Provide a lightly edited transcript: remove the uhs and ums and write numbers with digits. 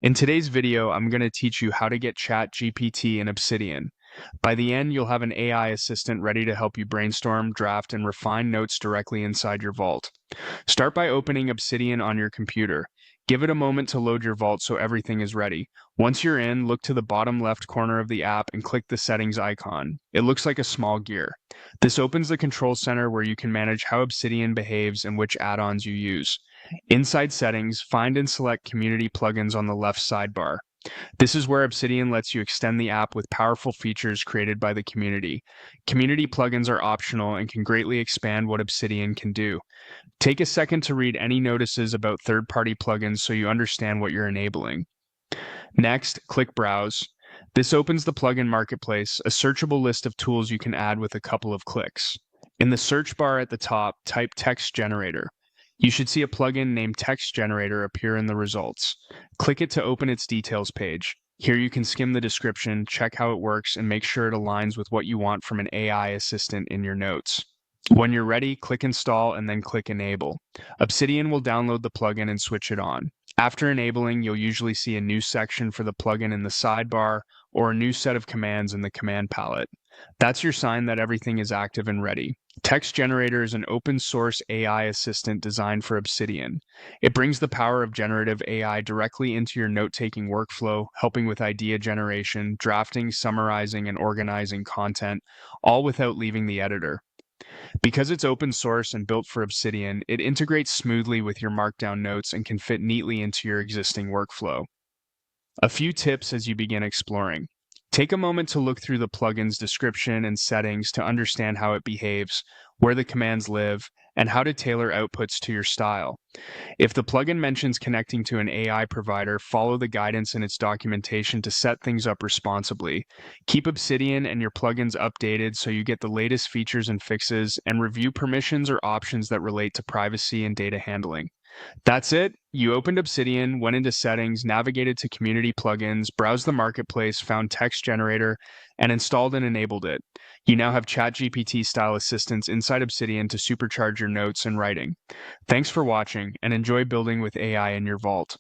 In today's video, I'm going to teach you how to get Chat GPT in Obsidian. By the end, you'll have an AI assistant ready to help you brainstorm, draft, and refine notes directly inside your vault. Start by opening Obsidian on your computer. Give it a moment to load your vault so everything is ready. Once you're in, look to the bottom left corner of the app and click the settings icon. It looks like a small gear. This opens the control center where you can manage how Obsidian behaves and which add-ons you use. Inside Settings, find and select Community Plugins on the left sidebar. This is where Obsidian lets you extend the app with powerful features created by the community. Community plugins are optional and can greatly expand what Obsidian can do. Take a second to read any notices about third-party plugins so you understand what you're enabling. Next, click Browse. This opens the plugin marketplace, a searchable list of tools you can add with a couple of clicks. In the search bar at the top, type Text Generator. You should see a plugin named Text Generator appear in the results. Click it to open its details page. Here you can skim the description, check how it works, and make sure it aligns with what you want from an AI assistant in your notes. When you're ready, click Install and then click Enable. Obsidian will download the plugin and switch it on. After enabling, you'll usually see a new section for the plugin in the sidebar or a new set of commands in the command palette. That's your sign that everything is active and ready. Text Generator is an open-source AI assistant designed for Obsidian. It brings the power of generative AI directly into your note-taking workflow, helping with idea generation, drafting, summarizing, and organizing content, all without leaving the editor. Because it's open source and built for Obsidian, it integrates smoothly with your Markdown notes and can fit neatly into your existing workflow. A few tips as you begin exploring. Take a moment to look through the plugin's description and settings to understand how it behaves, where the commands live, and how to tailor outputs to your style. If the plugin mentions connecting to an AI provider, follow the guidance in its documentation to set things up responsibly. Keep Obsidian and your plugins updated so you get the latest features and fixes, and review permissions or options that relate to privacy and data handling. That's it. You opened Obsidian, went into Settings, navigated to Community Plugins, browsed the marketplace, found Text Generator, and installed and enabled it. You now have ChatGPT-style assistants inside Obsidian to supercharge your notes and writing. Thanks for watching, and enjoy building with AI in your vault.